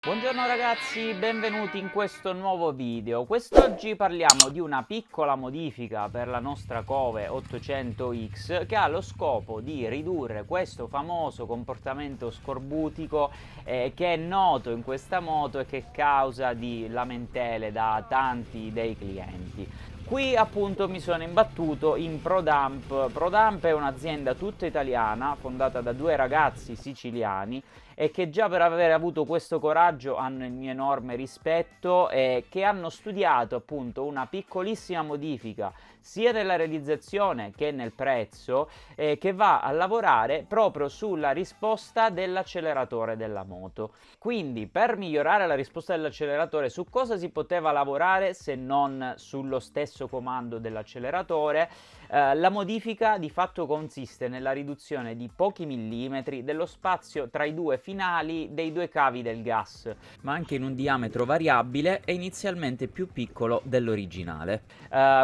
Buongiorno ragazzi, benvenuti in questo nuovo video. Quest'oggi parliamo di una piccola modifica per la nostra Cove 800X che ha lo scopo di ridurre questo famoso comportamento scorbutico che è noto in questa moto e che causa di lamentele da tanti dei clienti. Qui appunto mi sono imbattuto in ProDump. ProDump è un'azienda tutta italiana fondata da due ragazzi siciliani e che già per aver avuto questo coraggio hanno il mio enorme rispetto e che hanno studiato appunto una piccolissima modifica sia nella realizzazione che nel prezzo che va a lavorare proprio sulla risposta dell'acceleratore della moto. Quindi per migliorare la risposta dell'acceleratore su cosa si poteva lavorare se non sullo stesso comando dell'acceleratore? La modifica di fatto consiste nella riduzione di pochi millimetri dello spazio tra i due finali dei due cavi del gas, ma anche in un diametro variabile e inizialmente più piccolo dell'originale.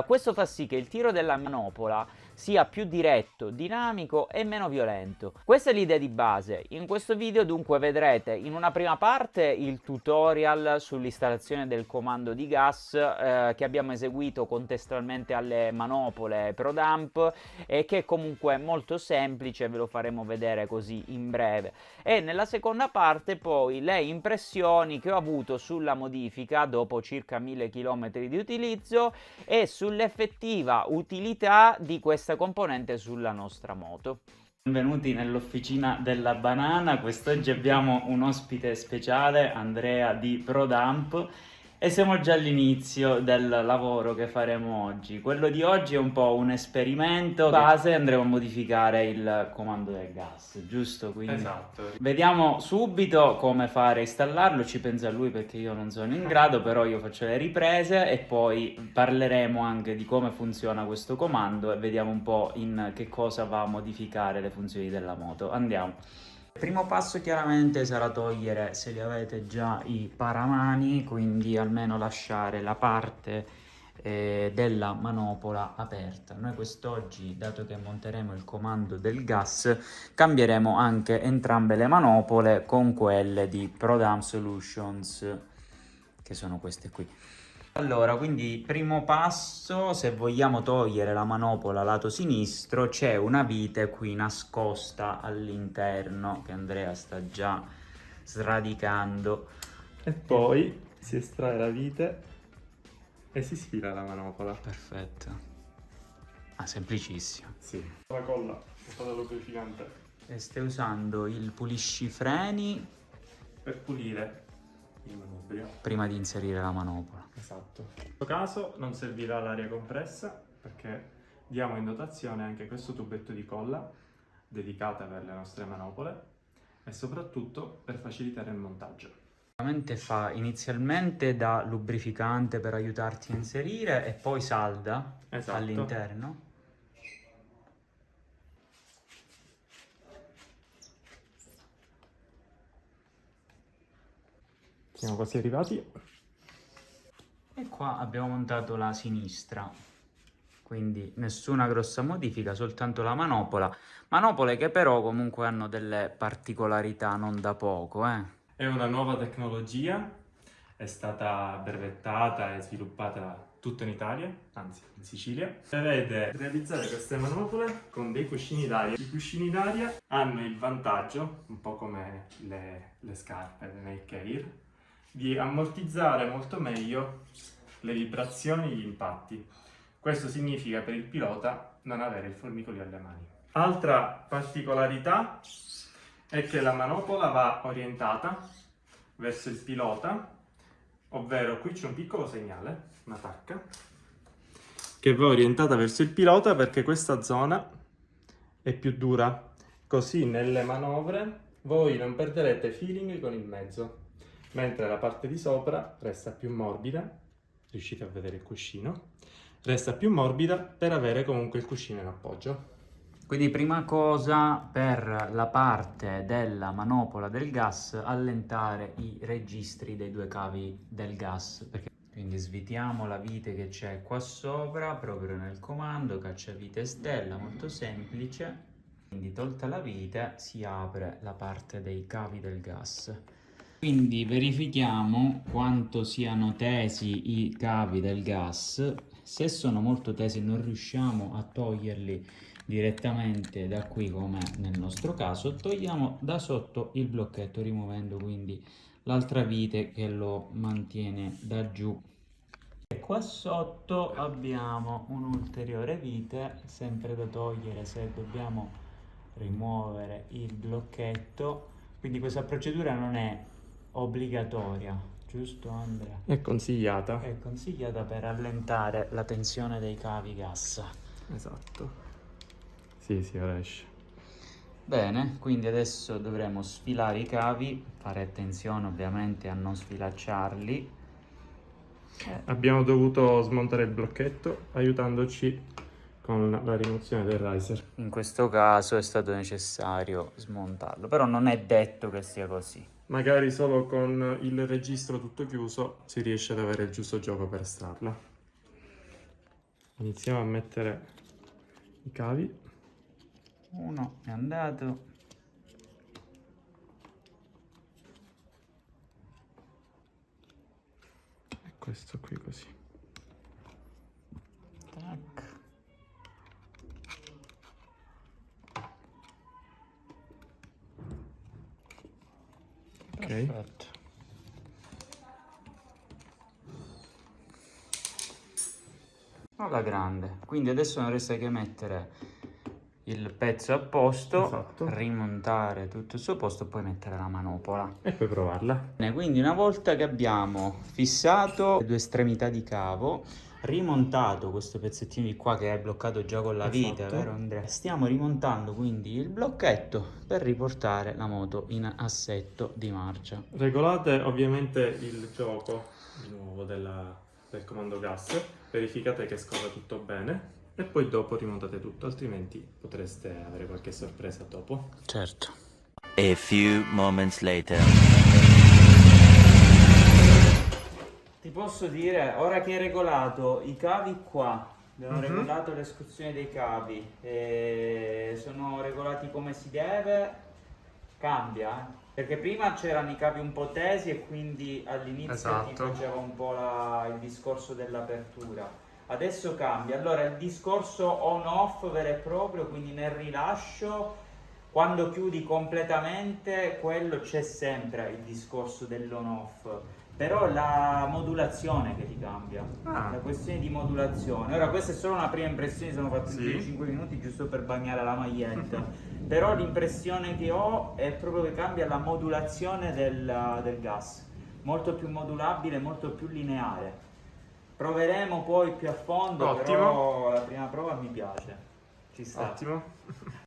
Questo fa sì che il tiro della manopola sia più diretto, dinamico e meno violento. Questa è l'idea di base. In questo video dunque vedrete in una prima parte il tutorial sull'installazione del comando di gas che abbiamo eseguito contestualmente alle manopole ProDump e che comunque è molto semplice, ve lo faremo vedere così in breve. E nella seconda parte poi le impressioni che ho avuto sulla modifica dopo circa 1000 km di utilizzo e sull'effettiva utilità di questa componente sulla nostra moto. Benvenuti nell'officina della banana. Quest'oggi abbiamo un ospite speciale, Andrea di ProDump, e siamo già all'inizio del lavoro che faremo oggi. Quello di oggi è un po' un esperimento. Base andremo a modificare il comando del gas, giusto? Quindi Esatto. vediamo subito come fare a installarlo, ci pensa lui perché io non sono in grado, però io faccio le riprese e poi parleremo anche di come funziona questo comando e vediamo un po' in che cosa va a modificare le funzioni della moto. Andiamo. Il primo passo chiaramente sarà togliere, se li avete già, i paramani, quindi almeno lasciare la parte della manopola aperta. Noi quest'oggi, dato che monteremo il comando del gas, cambieremo anche entrambe le manopole con quelle di ProDump Solutions, che sono queste qui. Allora, quindi primo passo, se vogliamo togliere la manopola lato sinistro, c'è una vite qui nascosta all'interno che Andrea sta già sradicando. E poi si estrae la vite e si sfila la manopola. Perfetto. Ah, semplicissimo. Sì. La colla è stata lubrificante E stai usando il puliscifreni per pulire il manubrio. prima di inserire la manopola. Esatto. In questo caso non servirà l'aria compressa perché diamo in dotazione anche questo tubetto di colla dedicata per le nostre manopole e soprattutto per facilitare il montaggio. Ovviamente fa inizialmente da lubrificante per aiutarti a inserire e poi salda Esatto. all'interno. Siamo quasi arrivati. E qua abbiamo montato la sinistra, quindi nessuna grossa modifica, soltanto la manopola. Manopole che però comunque hanno delle particolarità non da poco, È una nuova tecnologia, è stata brevettata e sviluppata tutta in Italia, anzi in Sicilia. Prevede realizzare queste manopole con dei cuscini d'aria. I cuscini d'aria hanno il vantaggio, un po' come le scarpe, le Nike Air, di ammortizzare molto meglio le vibrazioni e gli impatti. Questo significa per il pilota non avere il formicolio alle mani. Altra particolarità è che la manopola va orientata verso il pilota, ovvero qui c'è un piccolo segnale, una tacca, che va orientata verso il pilota perché questa zona è più dura, così nelle manovre voi non perderete feeling con il mezzo, mentre la parte di sopra resta più morbida, riuscite a vedere il cuscino, resta più morbida per avere comunque il cuscino in appoggio. Quindi prima cosa, per la parte della manopola del gas, allentare i registri dei due cavi del gas. Quindi svitiamo la vite che c'è qua sopra, proprio nel comando, cacciavite stella, molto semplice. Quindi tolta la vite si apre la parte dei cavi del gas. Quindi verifichiamo quanto siano tesi i cavi del gas. Se sono molto tesi non riusciamo a toglierli direttamente da qui come nel nostro caso, togliamo da sotto il blocchetto rimuovendo quindi l'altra vite che lo mantiene da giù. E qua sotto abbiamo un'ulteriore vite sempre da togliere se dobbiamo rimuovere il blocchetto, quindi questa procedura non è obbligatoria, giusto Andrea? È consigliata. È consigliata per allentare la tensione dei cavi gas. Esatto. Sì, ora esce. Bene, quindi adesso dovremo sfilare i cavi, fare attenzione ovviamente a non sfilacciarli. Abbiamo dovuto smontare il blocchetto aiutandoci con la rimozione del riser. In questo caso è stato necessario smontarlo, però non è detto che sia così. Magari solo con il registro tutto chiuso si riesce ad avere il giusto gioco per estrarla. Iniziamo a mettere i cavi. Uno è andato. E questo qui così. Tac. Ok. Perfetto. Alla grande. Quindi adesso non resta che mettere il pezzo a posto, Esatto. rimontare tutto il suo posto e poi mettere la manopola. E poi provarla. Bene, quindi una volta che abbiamo fissato le due estremità di cavo, rimontato questo pezzettino di qua che è bloccato già con la vite, Esatto. vero Andrea? Stiamo rimontando quindi il blocchetto per riportare la moto in assetto di marcia. Regolate ovviamente il gioco di nuovo del comando gas, verificate che scorra tutto bene e poi dopo rimontate tutto, altrimenti potreste avere qualche sorpresa dopo. Certo. A few moments later. Ti posso dire, ora che hai regolato i cavi qua, abbiamo regolato l'escussione dei cavi, sono regolati come si deve, cambia, perché prima c'erano i cavi un po' tesi e quindi all'inizio ti Esatto. faceva un po' il discorso dell'apertura. Adesso cambia, allora il discorso on-off vero e proprio, quindi nel rilascio, quando chiudi completamente, quello c'è sempre il discorso dell'on-off. Però la modulazione che ti cambia, la questione di modulazione. Ora questa è solo una prima impressione, sono fatti Sì. 5 minuti giusto per bagnare la maglietta. Però l'impressione che ho è proprio che cambia la modulazione del gas. Molto più modulabile, molto più lineare. Proveremo poi più a fondo, Ottimo. però la prima prova mi piace. Ci sta. Ottimo.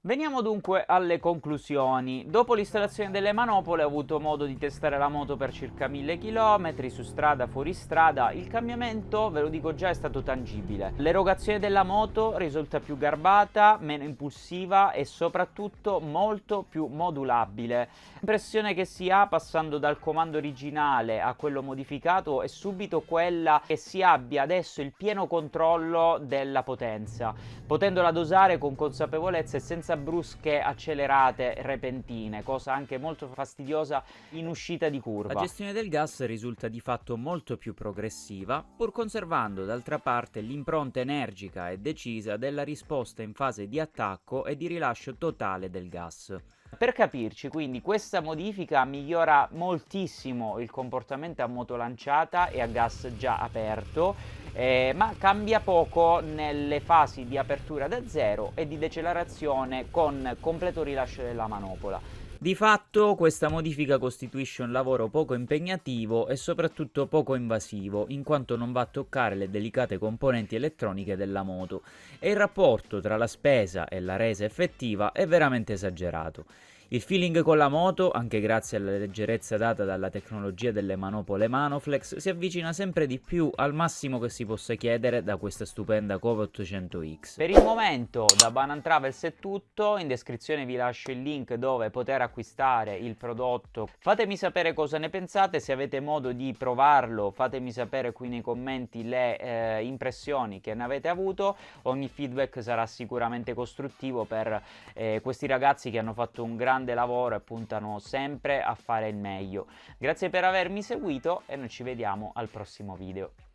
Veniamo dunque alle conclusioni. Dopo l'installazione delle manopole ho avuto modo di testare la moto per circa 1000 km su strada, fuori strada. Il cambiamento, ve lo dico già, è stato tangibile. L'erogazione della moto risulta più garbata, meno impulsiva e soprattutto molto più modulabile. L'impressione che si ha passando dal comando originale a quello modificato è subito quella che si abbia adesso il pieno controllo della potenza, potendola dosare con consapevolezza e senza brusche accelerate repentine, cosa anche molto fastidiosa in uscita di curva. La gestione del gas risulta di fatto molto più progressiva, pur conservando d'altra parte l'impronta energica e decisa della risposta in fase di attacco e di rilascio totale del gas. Per capirci, quindi, questa modifica migliora moltissimo il comportamento a moto lanciata e a gas già aperto, ma cambia poco nelle fasi di apertura da zero e di decelerazione con completo rilascio della manopola. Di fatto questa modifica costituisce un lavoro poco impegnativo e soprattutto poco invasivo, in quanto non va a toccare le delicate componenti elettroniche della moto e il rapporto tra la spesa e la resa effettiva è veramente esagerato. Il feeling con la moto, anche grazie alla leggerezza data dalla tecnologia delle manopole Manoflex, si avvicina sempre di più al massimo che si possa chiedere da questa stupenda Cove 800X. Per il momento da Banan Travels è tutto, in descrizione vi lascio il link dove poter acquistare il prodotto. Fatemi sapere cosa ne pensate, se avete modo di provarlo fatemi sapere qui nei commenti le impressioni che ne avete avuto, ogni feedback sarà sicuramente costruttivo per questi ragazzi che hanno fatto un grande grande lavoro e puntano sempre a fare il meglio. Grazie per avermi seguito e noi ci vediamo al prossimo video.